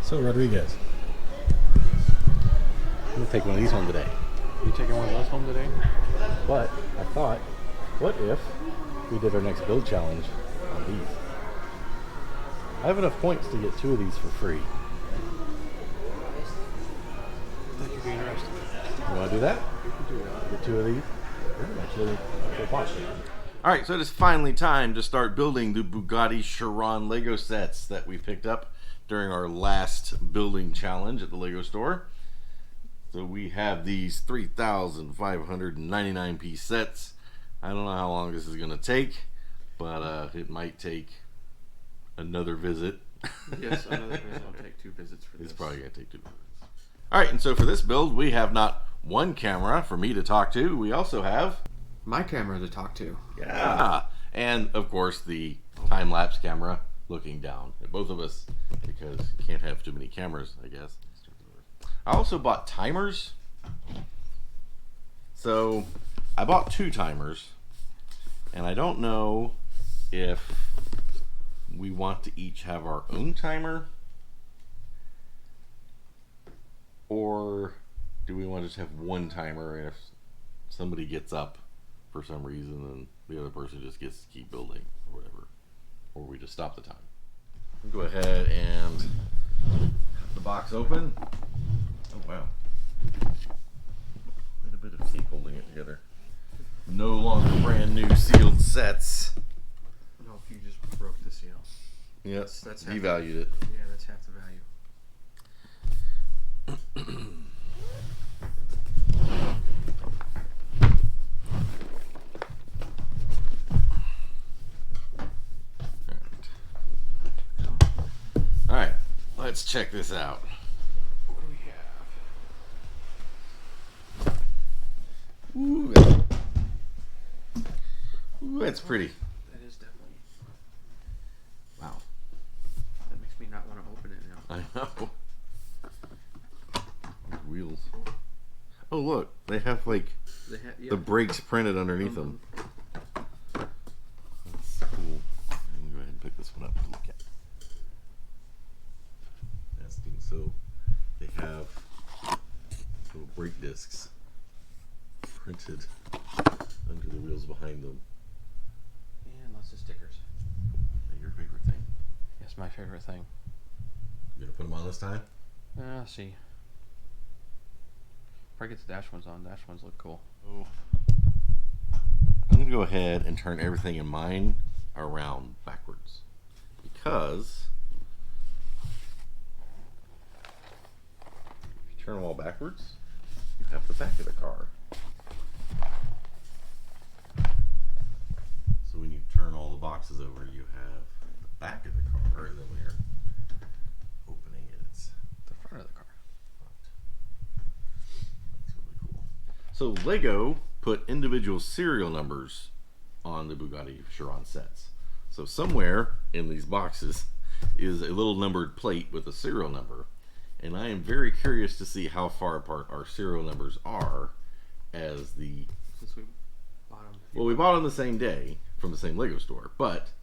So, Rodriguez, I'm going to take one of these home today. You taking one of those home today? But I thought, what if we did our next build challenge on these? I have enough points to get 2 of these for free. That could be interesting. You want to do that? We could do that. Get 2 of these? Actually, we'll watch it. Alright, so it is finally time to start building the Bugatti Chiron Lego sets that we picked up during our last building challenge at the Lego store. So we have these 3,599 piece sets. I don't know how long this is going to take, but it might take another visit. Yes, another visit. I'll take 2 visits for this. It's probably going to take 2 visits. Alright, and so for this build, we have not one camera for me to talk to. We also have... my camera to talk to. Yeah. And, of course, the time-lapse camera looking down at both of us, because you can't have too many cameras, I guess. I also bought timers. So, I bought 2 timers, and I don't know if we want to each have our own timer, or do we want to just have one timer, and if somebody gets up for some reason and the other person just gets to keep building or whatever, or we just stop the time. I'll go ahead and cut the box open. Oh wow, quite a bit of tape holding it together. No longer brand new sealed sets. No, if you just broke the seal. Yes, That's devalued it. Yeah, that's half the value. Alright, let's check this out. What do we have? Ooh, that's pretty. That is definitely. Wow. That makes me not want to open it now. I know. Wheels. Oh look, they have like the brakes printed underneath them. That's cool. I'm gonna go ahead and pick this one up to look at. That's neat. So they have little brake discs printed under the wheels behind them. And lots of stickers. Your favorite thing. Yes, my favorite thing. You gonna put them on this time? See. If I get the dash ones on, dash ones look cool. Oh. I'm going to go ahead and turn everything in mine around backwards, because if you turn them all backwards, you have the back of the car. So when you turn all the boxes over, you have the back of the car, and then when you're opening it, it's The front of the car. That's really cool. So Lego put individual serial numbers on the Bugatti Chiron sets. So somewhere in these boxes is a little numbered plate with a serial number, and I am very curious to see how far apart our serial numbers are as the... Since we bought them. Well, we bought them the same day from the same Lego store, but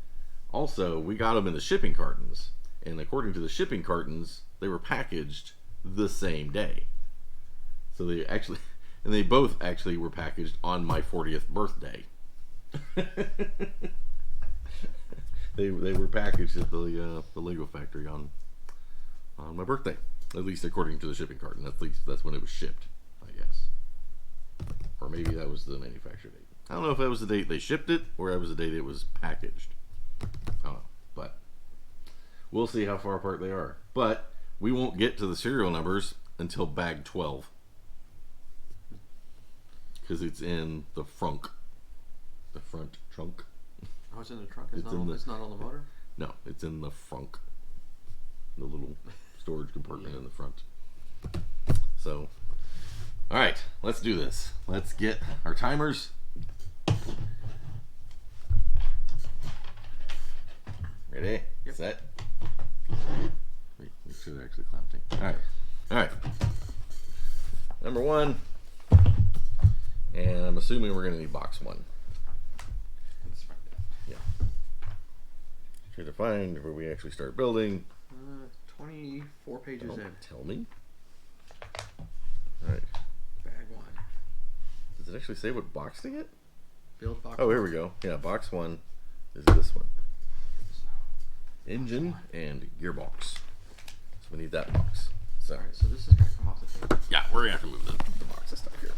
also we got them in the shipping cartons, and according to the shipping cartons, they were packaged the same day. So they actually... And they both actually were packaged on my 40th birthday. they were packaged at the Lego factory on my birthday, at least according to the shipping carton. At least that's when it was shipped, I guess. Or maybe that was the manufacture date. I don't know if that was the date they shipped it or that was the date it was packaged. I don't know, but we'll see how far apart they are. But we won't get to the serial numbers until bag 12. Because it's in the front trunk. Oh, it's in the trunk. It's not on the motor? No, it's in the front. The little storage compartment in the front. So, alright, let's do this. Let's get our timers. Ready? Yep. Set. Wait, make sure they're actually clamped in. Alright. Number 1. And I'm assuming we're going to need box 1. Yeah. Try to find where we actually start building. 24 pages Don't in. tell me. Alright. Bag 1. Does it actually say what box to get? Build box. Oh, here we go. Yeah, box 1 is this one. Engine and gearbox. So we need that box. So, Alright, so this is going to come off the table. yeah, we're gonna have to move the box of stuff here.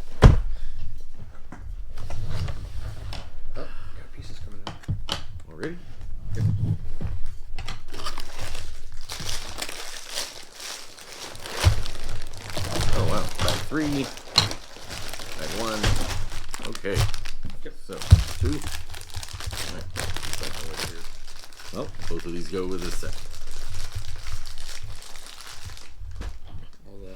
Oh, got pieces coming out. Already? Yep. Oh wow, bag 3, bag 1. Okay. Yep. So 2. Alright, back over here. Well, both of these go with this set. All the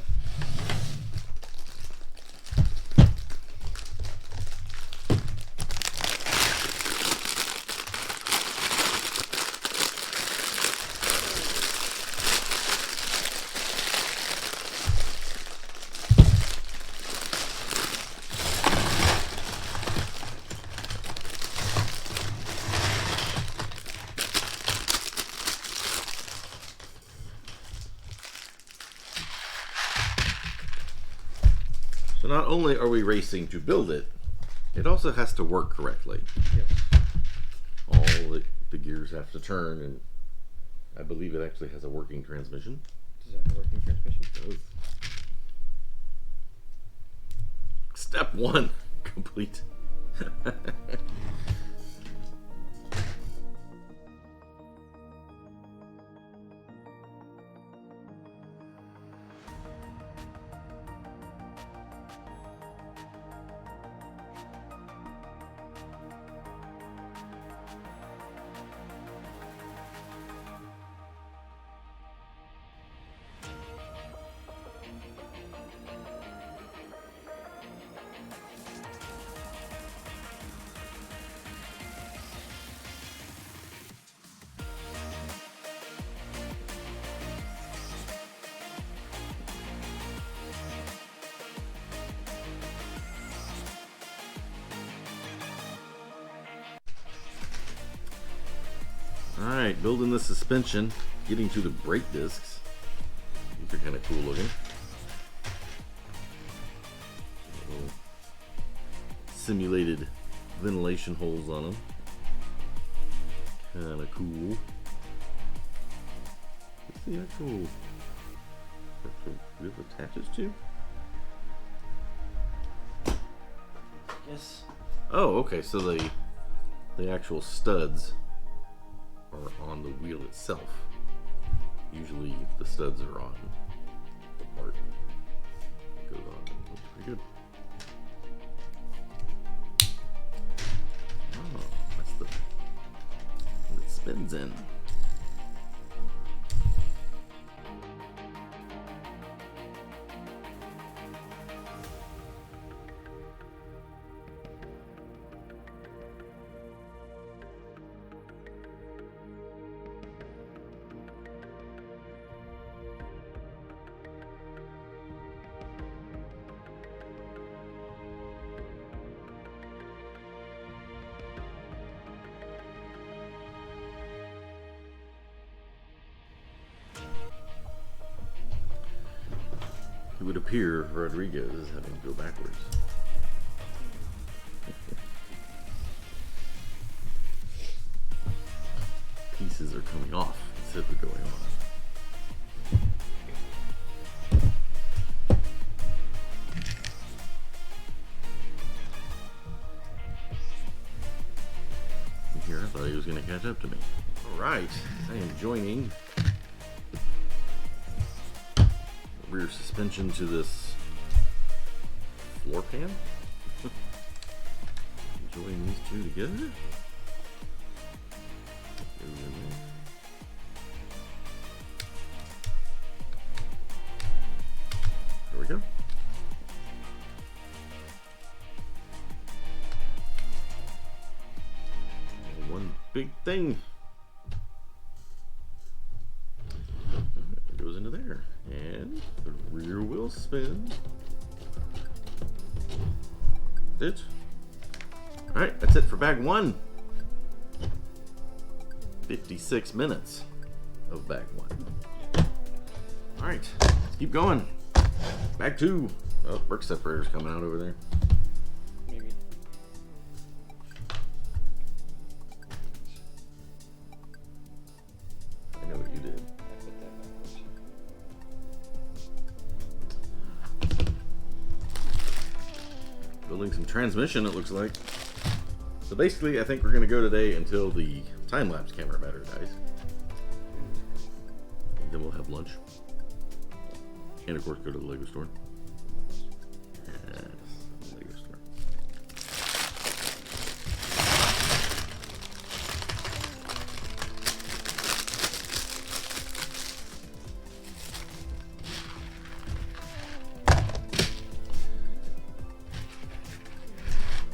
So not only are we racing to build it, it also has to work correctly. yes. All the gears have to turn, and I believe it actually has a working transmission. Does that have a working transmission? It does. Step 1 complete. Alright, building the suspension, getting to the brake discs. These are kind of cool looking. Little simulated ventilation holes on them. Kind of cool. What's the actual wheel attaches to? Yes. Oh, okay, so the actual studs are on the wheel itself. Usually the studs are on the part that goes on. Looks pretty good. Oh, that's the what it spins in. It would appear Rodriguez is having to go backwards. Pieces are coming off instead of going on. Here, I thought he was going to catch up to me. Alright, I am joining rear suspension to this floor pan. Join these two together. There we go. One big thing. It goes into there. And the rear wheel spin. That's it. Alright, that's it for bag 1. 56 minutes of bag 1. Alright, let's keep going. Back to... Oh, work separator's coming out over there. Maybe. I know what you did. I put that backwards. Building some transmission, it looks like. So basically, I think we're going to go today until the time-lapse camera battery dies. And then we'll have lunch. And of course, go to the Lego store. Yes, Lego store.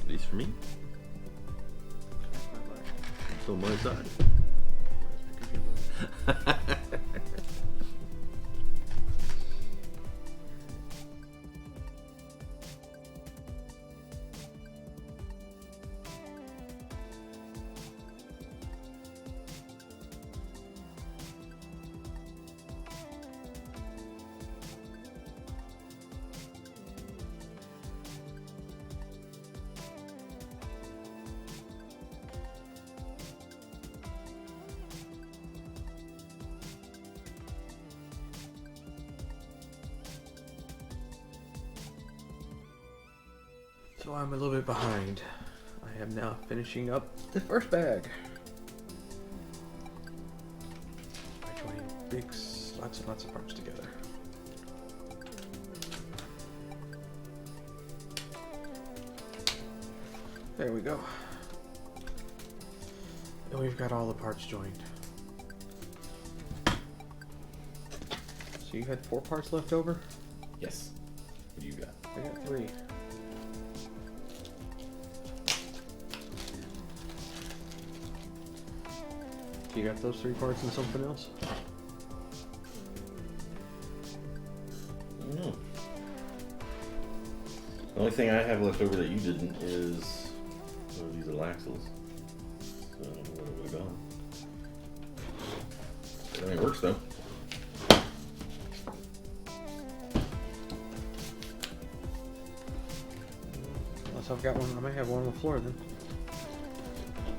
These for me. So my side. So I'm a little bit behind. I am now finishing up the first bag. By joining lots and lots of parts together. There we go. And we've got all the parts joined. So you had 4 parts left over? Yes. What do you got? I got 3. You got those 3 parts and something else? I don't know. The only thing I have left over that you didn't is these are axles. So I don't know where it would have gone. I mean, it works though. Unless I've got one, I might have one on the floor then.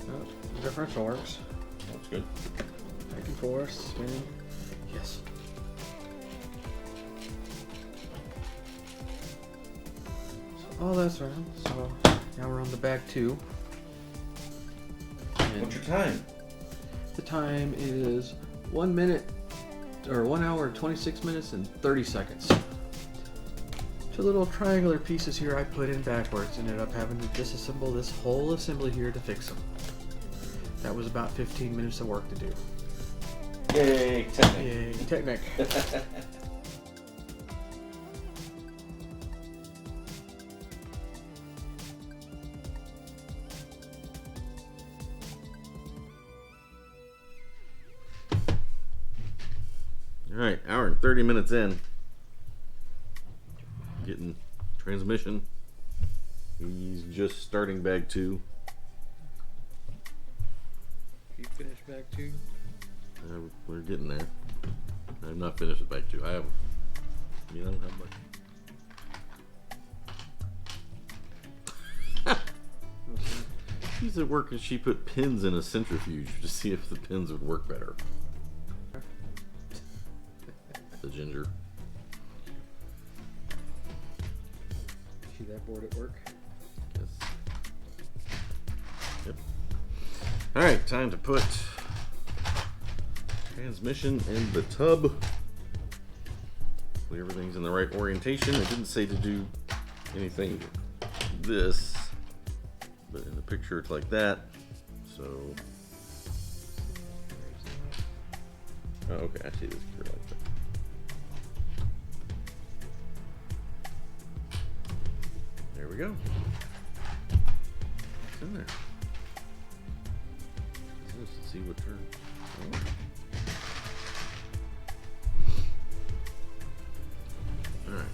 Oh, the differential works. That's good. Back and forth, spinning. Yes. So all that's around. So now we're on the bag 2. And What's your time? the time is 1 minute, or 1 hour, 26 minutes, and 30 seconds. 2 little triangular pieces here I put in backwards. Ended up having to disassemble this whole assembly here to fix them. That was about 15 minutes of work to do. Yay, technique. Yay, Technic. Alright, hour and 30 minutes in. Getting transmission. He's just starting bag 2. You finished bag 2? We're getting there. I'm not finished with bag 2. I have, you know, how much? She's at work and she put pins in a centrifuge to see if the pins would work better. The ginger. See that board at work? Yes. Yep. Alright, time to put transmission in the tub. Hopefully everything's in the right orientation. It didn't say to do anything this, but in the picture it's like that. So, oh, okay, I see this gear like that. There we go. It's in there. Let's see what turns. Oh. All right.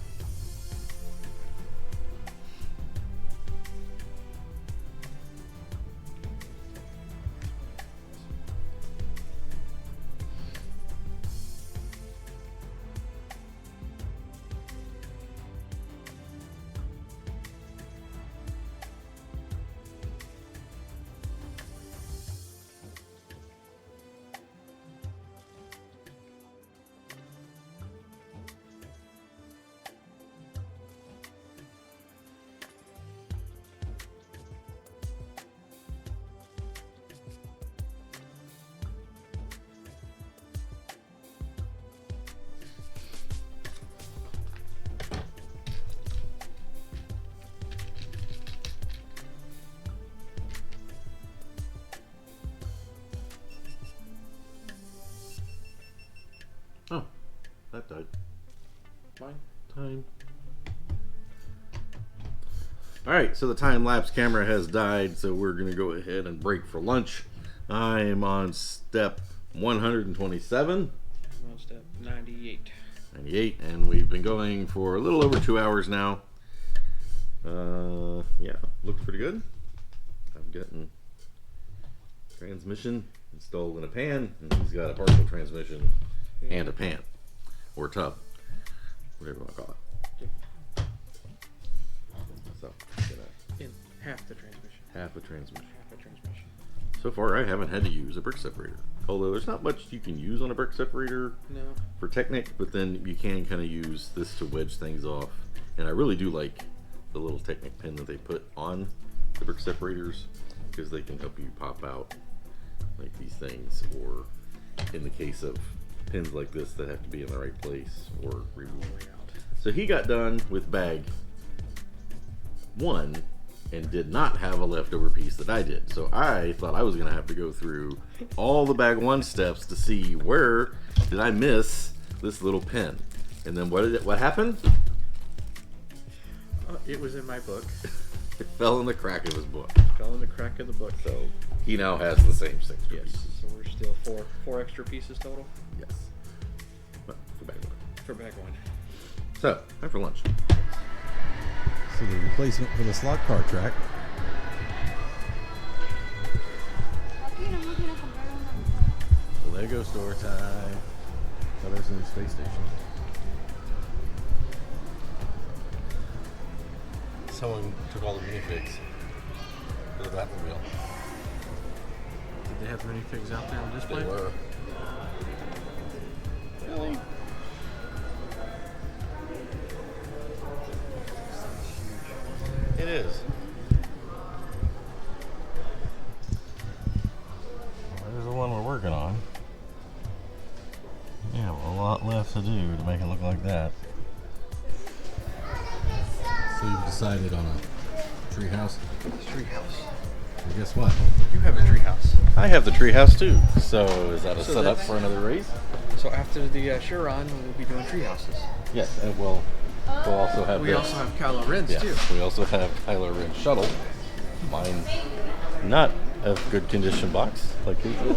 that died. Mine? Time. Alright, so the time-lapse camera has died, so we're going to go ahead and break for lunch. I'm on step 127. I'm on step 98. 98, and we've been going for a little over 2 hours now. Yeah, looks pretty good. I'm getting transmission installed in a pan, and he's got a partial transmission and a pan, or tub, whatever you want to call it. So, In half the transmission. half a transmission. Half a transmission. So far, I haven't had to use a brick separator. Although there's not much you can use on a brick separator No. for Technic, but then you can kind of use this to wedge things off. And I really do like the little Technic pin that they put on the brick separators, because they can help you pop out like these things, or in the case of pins like this that have to be in the right place, or remove out. So he got done with bag 1 and did not have a leftover piece that I did. So I thought I was gonna have to go through all the bag 1 steps to see where did I miss this little pin. And then what happened? It was in my book. It fell in the crack of his book. Fell in the crack of the book. So he now has the same 6 Yes. pieces. So we're still four extra pieces total Yes. But for bag 1. for bag 1. So, time for lunch. So the replacement for the slot car track. Lego store time. Oh, there's a new space station. Someone took all the minifigs for the Batmobile. Did they have minifigs out there on display? They were. Really? It is. There's the one we're working on. Yeah, well, a lot left to do to make it look like that. So you've decided on a treehouse? Treehouse. Well, guess what? You have a treehouse. I have the treehouse too. So is that a So setup that's- for another race? So after the Chiron, we'll be doing treehouses. Yes, and we'll also have We this. also have Kylo Ren's Yeah, too. we also have Kylo Ren's shuttle. Mine, not a good condition box like his is.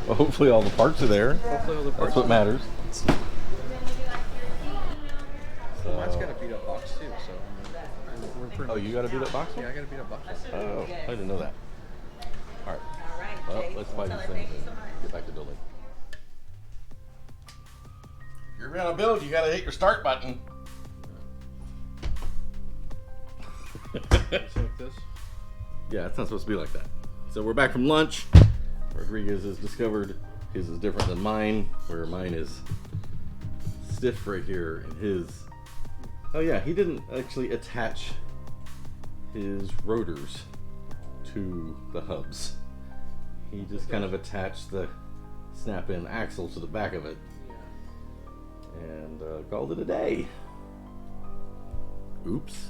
Well, hopefully all the parts are there. Hopefully all the parts That's what are matters. Well, mine's got a beat up box too, so we're pretty Oh, you got a beat up box? Yeah, I got a beat up box. Oh, I didn't know that. All right. Well, let's buy these things and get back to building. If you're gonna build, you gotta hit your start button. Just like this. Yeah, it's not supposed to be like that. So we're back from lunch. Rodriguez has discovered his is different than mine, where mine is stiff right here, and his... Oh yeah, he didn't actually attach his rotors to the hubs. He just kind of attached the snap-in axle to the back of it, and called it a day. Oops.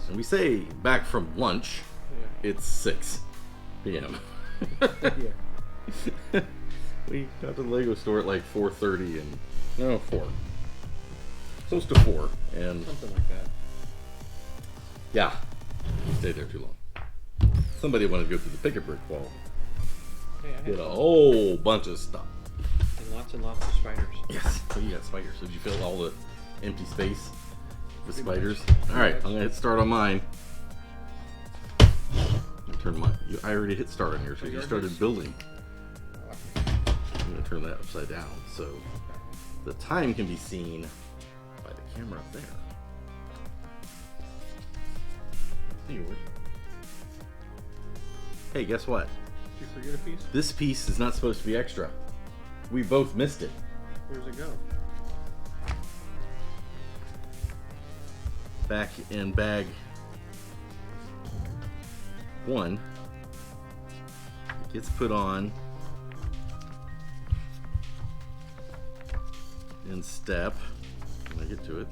And we say back from lunch, it's 6 p.m. Yeah. We got to the Lego store at like 4:30 and no 4, close to 4, and Something like that. yeah, stayed there too long. Somebody wanted to go through the picket brick wall, Hey, I did had a whole bunch of stuff. and lots of spiders. Yes, so you got spiders. So did you fill all the empty space with Pretty spiders? much. All right, Pretty I'm gonna hit start on mine. Turn my. I already hit start on here, so you yours started is- building. I'm gonna turn that upside down so the time can be seen by the camera up there. See yours. Hey, guess what? Did you forget a piece? This piece is not supposed to be extra. We both missed it. Where's it go? Back in bag 1, it gets put on in step, when I get to it,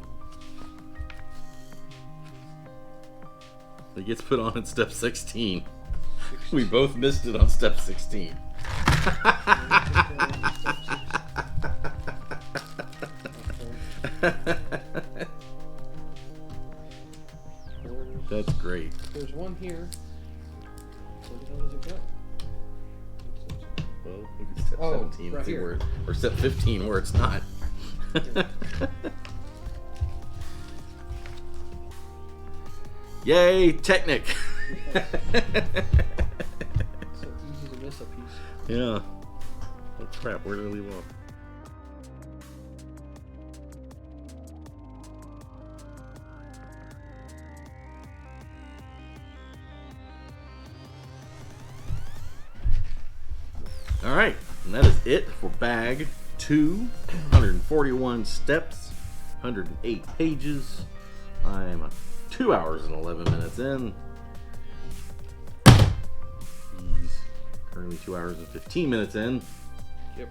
it gets put on in step 16. We both missed it on step 16. That's great. There's one here. Where the hell does it go? Well, look at step 17 right and see here. where, or step 15 where it's not. Yay, Technic! So easy to miss a piece. Yeah. Oh crap, where did I leave off? Alright, and that is it for bag 2. 141 steps, 108 pages. I'm 2 hours and 11 minutes in. He's currently 2 hours and 15 minutes in. Yep.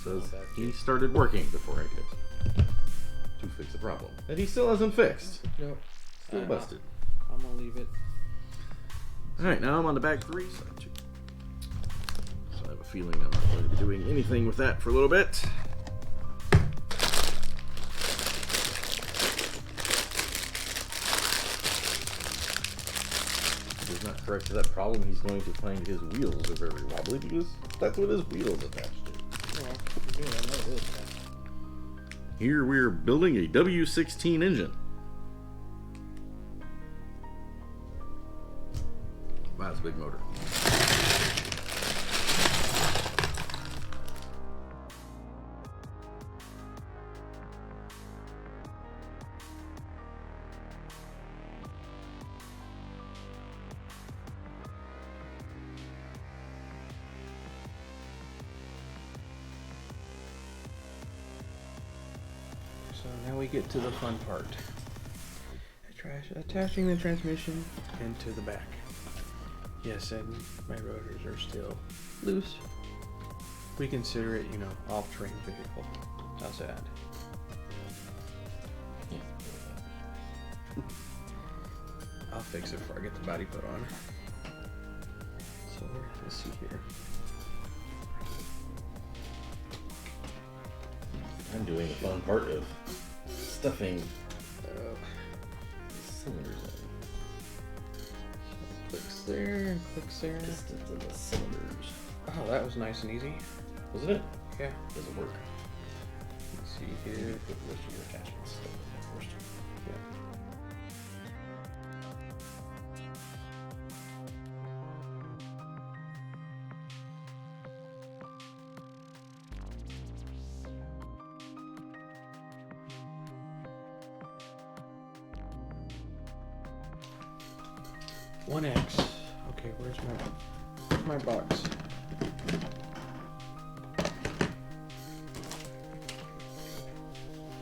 Says he started working before I did to fix the problem that he still hasn't fixed. Nope. Still busted. I'm gonna leave it. Alright, now I'm on to bag 3. So I have a feeling I'm not going to be doing anything with that for a little bit. If he's not correct to that problem, he's going to find his wheels are very wobbly because that's what his wheels attached to. Well, yeah, I know it is. Here we're building a W16 engine. Wow, that's a big motor. So now we get to the fun part. Attaching the transmission into the back. Yes, and my rotors are still loose. We consider it, off-terrain vehicle. How's that? I'll fix it before I get the body put on. So let's see here. I'm doing the fun part of stuffing cylinders in. Clicks there, clicks there. Pistons in the cylinders. Oh, that was nice and easy. Wasn't it? Yeah. Does it work? Let's see You here. put the rest of your attachments stuff in there first. Yeah. One X. Okay, where's my box?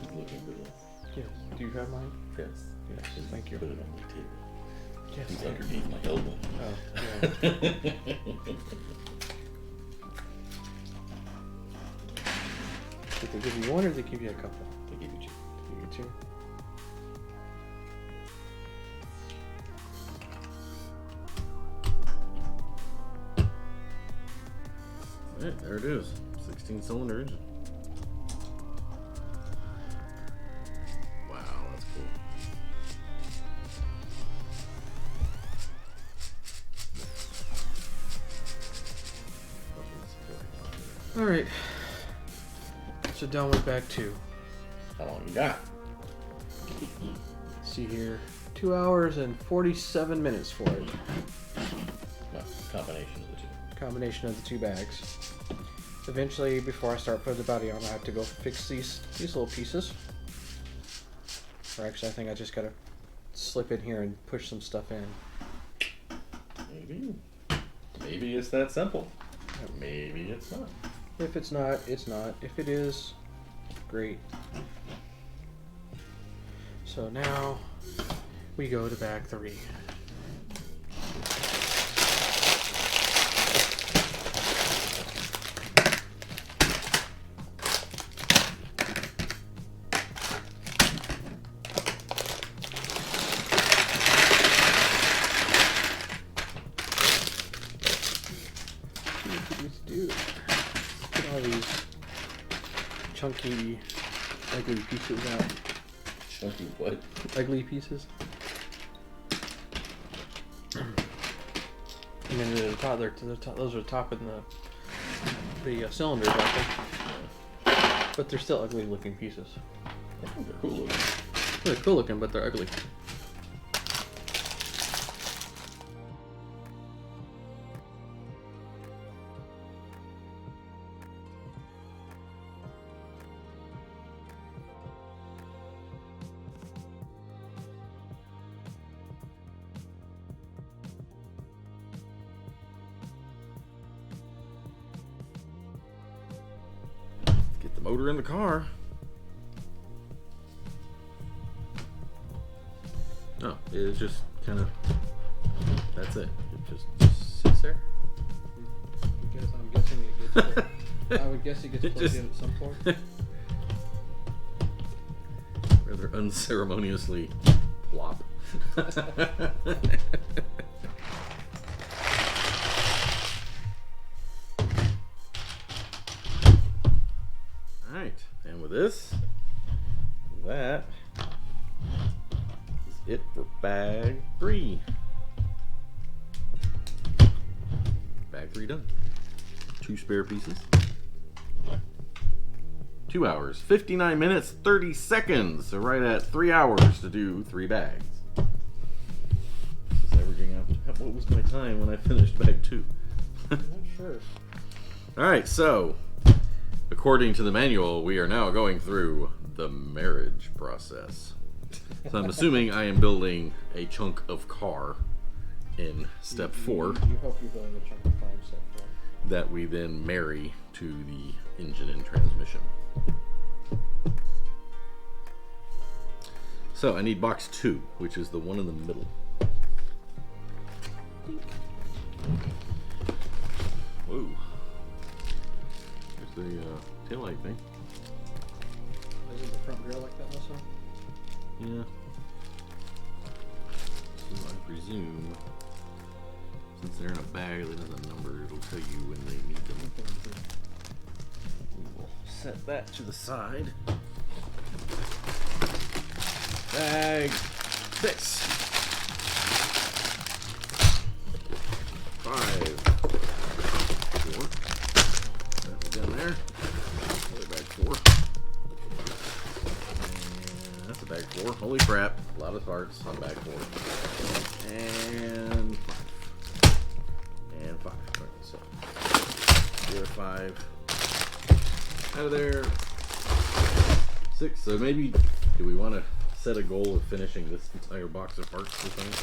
He's looking for this. Yes. Do you have mine? Yes. Yes. Thank you. Put it on the table. Yes. He's underneath my elbow. Oh, yeah. Did they give you one or did they give you a couple? They give you two. They give you two. Alright, there it is. 16-cylinder engine. Wow, that's cool. All right. So done with bag 2. How long you got? Let's see here. 2 hours and 47 minutes for it. No, combination of the two. Combination of the 2 bags. Eventually, before I start putting the body on, I have to go fix these little pieces. Or actually, I think I just gotta slip in here and push some stuff in. Maybe. Maybe it's that simple. Maybe it's not. If it's not, it's not. If it is, great. So now we go to bag 3. chunky, ugly pieces out. Chunky what? Ugly pieces. I mean, the top, those are top in the cylinders, I think. But they're still ugly looking pieces. I think they're cool looking. They're cool looking, but they're ugly. Get the motor in the car. No, it's just kind of. That's it. It just sits there. I'm guessing it gets. I would guess it gets plugged in at some point. Rather unceremoniously plop. Alright, and with this, that is it for bag 3. Bag 3 done. 2 spare pieces. 2 hours, 59 minutes, 30 seconds. So right at 3 hours to do 3 bags. Just averaging out. What was my time when I finished bag 2? I'm not sure. Alright, so according to the manual, we are now going through the marriage process. So I'm assuming I am building a chunk of car in step 4 You hope you're building a chunk of time step 4. that we then marry to the engine and transmission. So I need box 2, which is the one in the middle. Whoa. There's the taillight thing. Isn't the front grill like that also? Yeah. So I presume, since they're in a bag that has a number, it'll tell you when they need them. We will set that to the side. Bag 6. 5. 4. That's down there. Another bag 4. And that's a bag 4. Holy crap. A lot of parts on bag 4. And 5. And 5. Alright, so here 5. Out of there. 6. So maybe, do we want to set a goal of finishing this entire box of parts or something?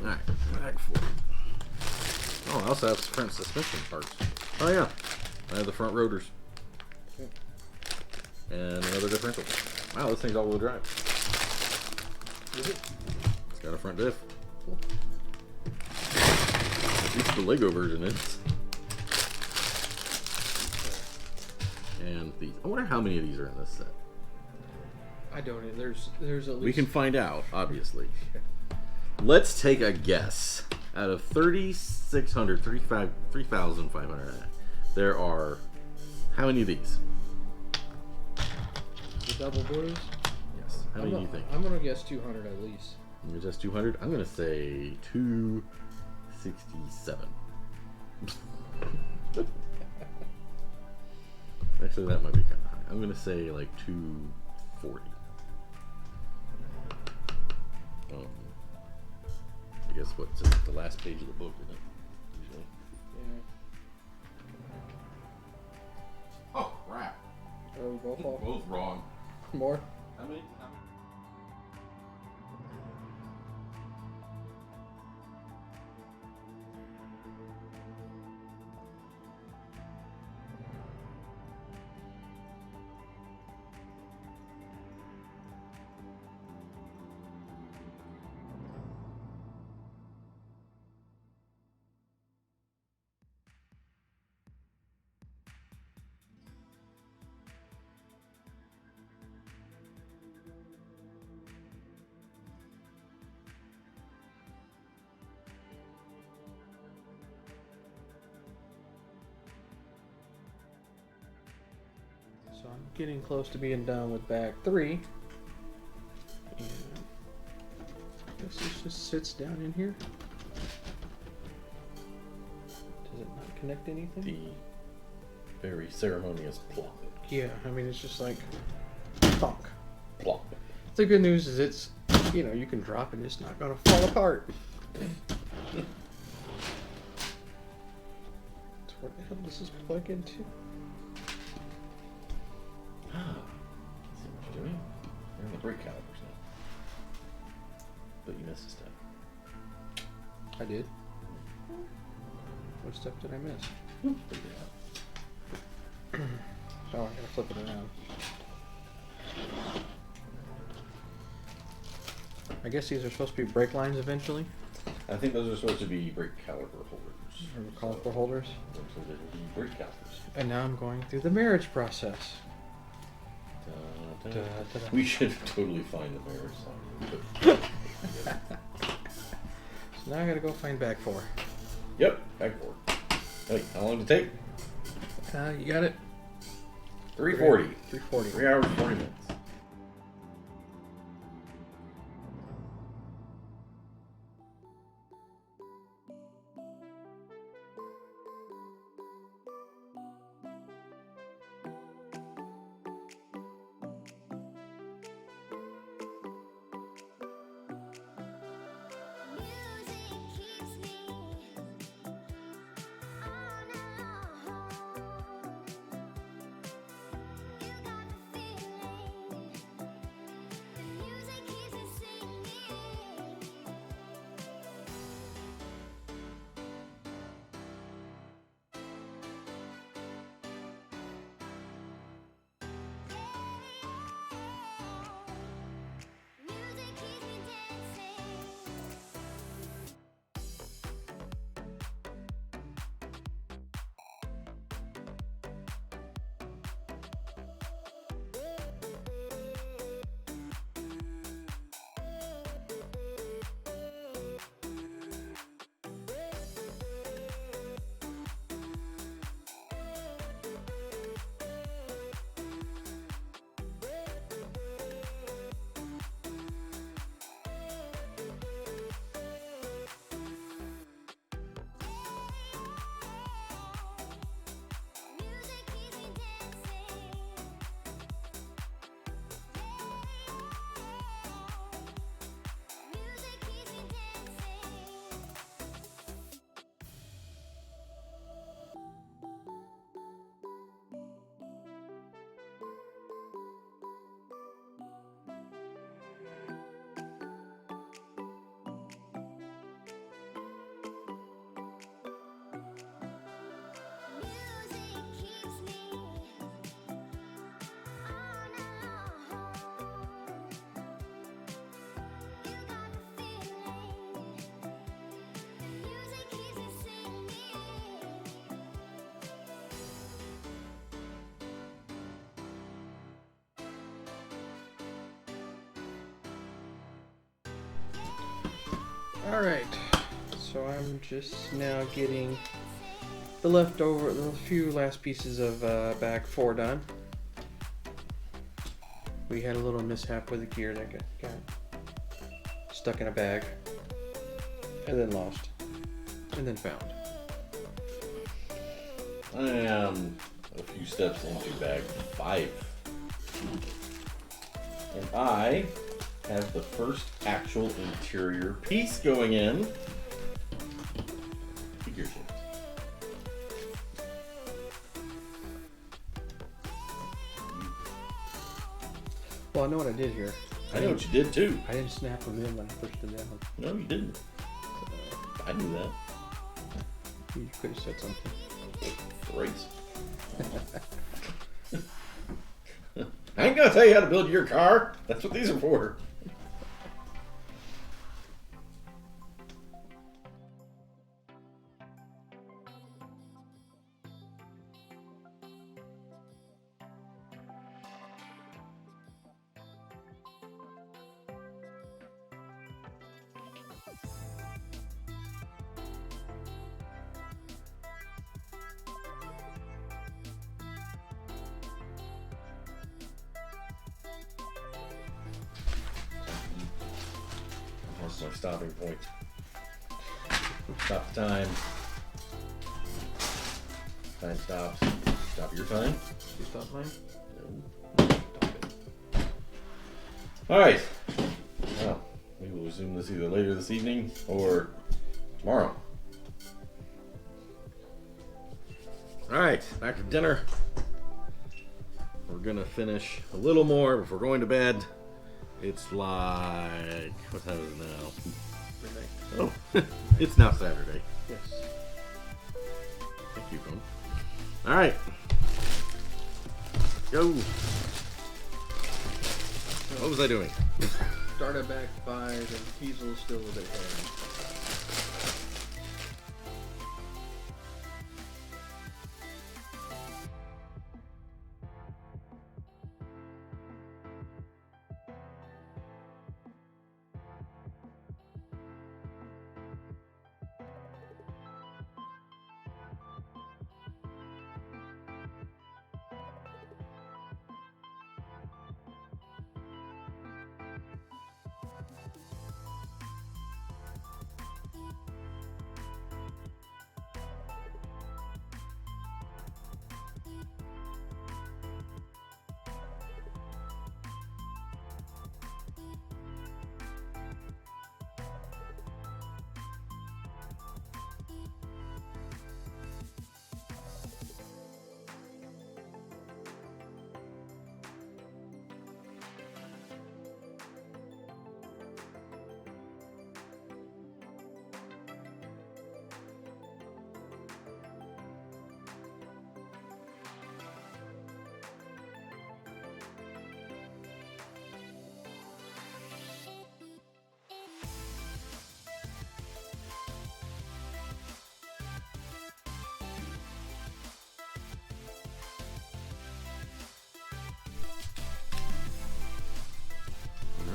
Alright, bag 4. Oh, I also have front suspension parts. Oh yeah, I have the front rotors. And another differential. Wow, this thing's all-wheel drive. Is it? It's got a front diff. Cool. At least the Lego version is. And these. I wonder how many of these are in this set. I don't know. There's at least. We can find out, obviously. Let's take a guess. Out of 3,500, there are how many of these? The double blues? Yes. How many do you think? I'm gonna guess 200 at least. You're just 200? I'm going to say 267. Actually, that might be kind of high. I'm going to say like 240. I guess what's the last page of the book, isn't it? Usually. Yeah. Oh, crap. Oh, both off. Both wrong. More? How many? I'm getting close to being done with bag 3. And I guess this just sits down in here. Does it not connect anything? The very ceremonious plop. Yeah, I mean, it's just like thunk. Plop. The good news is it's, you know, you can drop it, it's not going to fall apart. So where the hell does this plug into? Ah, see what you're doing? You're in the brake calipers now. But you missed a step. I did. What step did I miss? Figure it out. Oh, I gotta flip it around. I guess these are supposed to be brake lines eventually, I think those are supposed to be brake caliper holders. or caliper holders. So they will be brake calipers. And now I'm going through the marriage process. Da, da, Da, da. da, da. We should totally find the marriage song. So now I gotta go find bag 4. Yep, back forward. Wait, how long did it take? You got it? 3:40. 3:40. 3 hours, 40 minutes. Alright, so I'm just now getting the few last pieces of bag 4 done. We had a little mishap with a gear that got stuck in a bag, and then lost, and then found. I am a few steps into bag 5. And I have the first actual interior piece going in. Figure shapes. Well, I know what I did here. I know what you did too. I didn't snap them in when I pushed them down. No, you didn't. I knew that. You could have said something. Race. I ain't gonna tell you how to build your car. That's what these are for. That's my stopping point. Stop the time. Time stops. Stop your time. You stop mine? No. Alright. Well, we will resume this either later this evening or tomorrow. Alright, back to dinner. We're gonna finish a little more before going to bed. It's like, what time is it now? Midnight. Oh, it's now Saturday. Yes. Thank you, phone. Alright. Go. What was I doing? Started back 5 and Kiesel's still a bit ahead.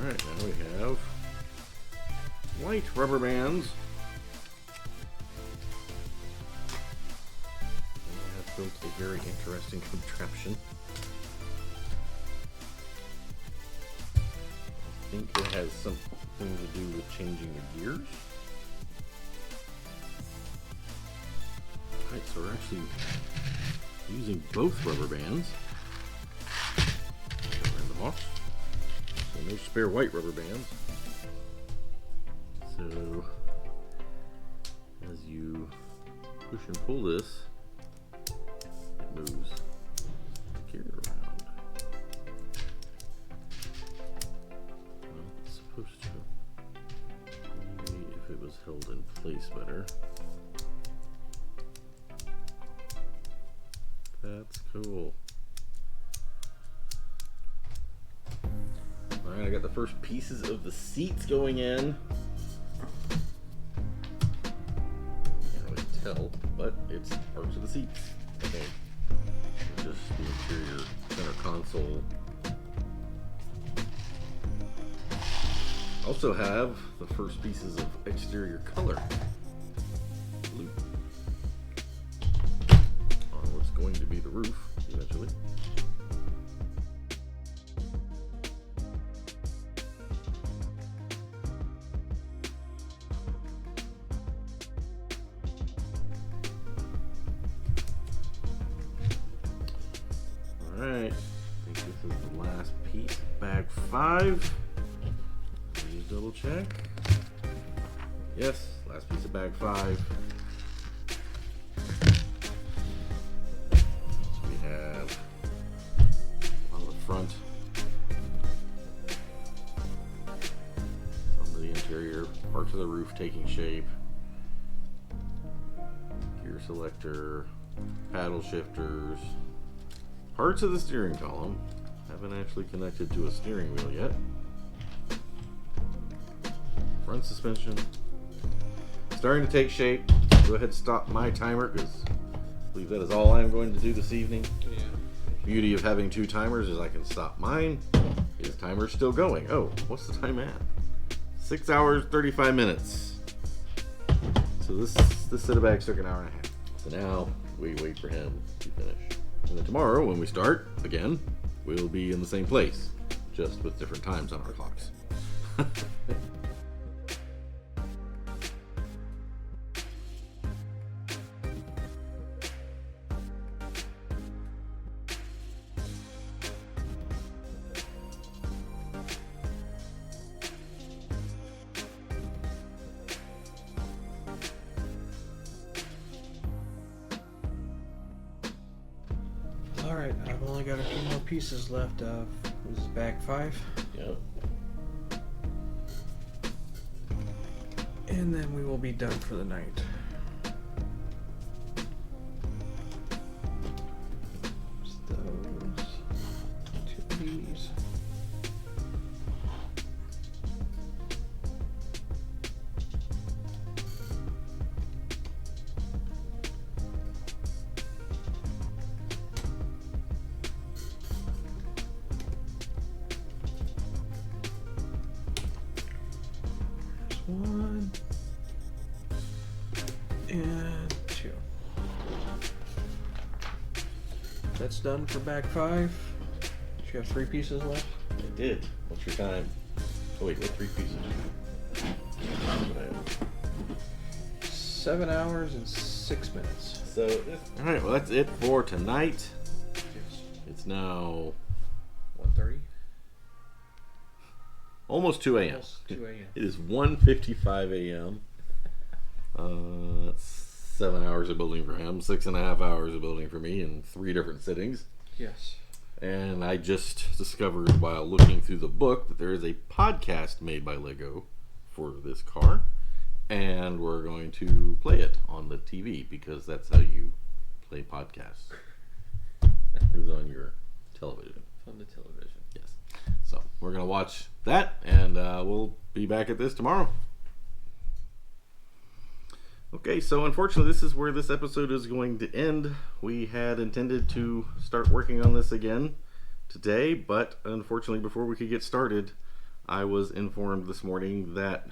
Alright, now we have white rubber bands. And I have built a very interesting contraption. I think it has something to do with changing the gears. Alright, so we're actually using both rubber bands. Turn them off. So no spare white rubber bands. So as you push and pull this, it moves the gear around. Well, it's supposed to. Maybe if it was held in place better. That's cool. Alright, I got the first pieces of the seats going in. Can't really tell, but it's parts of the seats, I think. Just the interior center console. Also have the first pieces of exterior color. Blue. On what's going to be the roof, eventually. Alright, I think this is the last piece. Bag 5. Please double check. Yes, last piece of bag 5. So we have on the front some of the interior parts of the roof taking shape. Gear selector, paddle shifters. Parts of the steering column. Haven't actually connected to a steering wheel yet. Front suspension. Starting to take shape. Go ahead and stop my timer because I believe that is all I'm going to do this evening. Yeah. Beauty of having 2 timers is I can stop mine. His timer's still going. Oh, what's the time at? 6 hours, 35 minutes. So this set of bags took an hour and a half. So now we wait for him to finish. And then tomorrow, when we start, again, we'll be in the same place, just with different times on our clocks. only got a few more pieces left of, this is bag 5. Yep. And then we will be done for the night. Just those, 2 of these. One and 2. That's done for bag 5. Do you have 3 pieces left? I did. What's your time? Oh wait, what 3 pieces? What I have? 7 hours and 6 minutes. So, all right. Well, that's it for tonight. It's now 1:30. almost 2 a.m. Almost 2 a.m. It is 1:55 a.m. That's 7 hours of building for him, 6.5 hours of building for me in 3 different sittings. Yes. And I just discovered while looking through the book that there is a podcast made by Lego for this car. And we're going to play it on the TV because that's how you play podcasts. It's on your television. On the television. Yes. So we're going to watch that and we'll be back at this tomorrow. Okay, so unfortunately this is where this episode is going to end. We had intended to start working on this again today, but unfortunately before we could get started, I was informed this morning that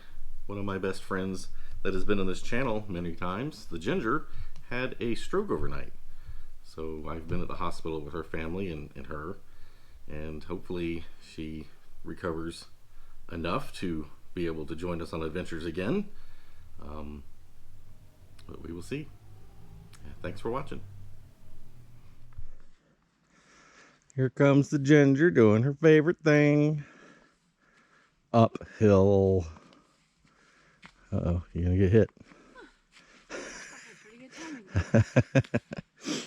one of my best friends that has been on this channel many times, the Ginger, had a stroke overnight. So I've been at the hospital with her family and her, and hopefully she recovers enough to be able to join us on adventures again. But we will see. Thanks for watching. Here comes the Ginger doing her favorite thing. Uphill. Uh-oh, you're gonna get hit. Pretty good timing.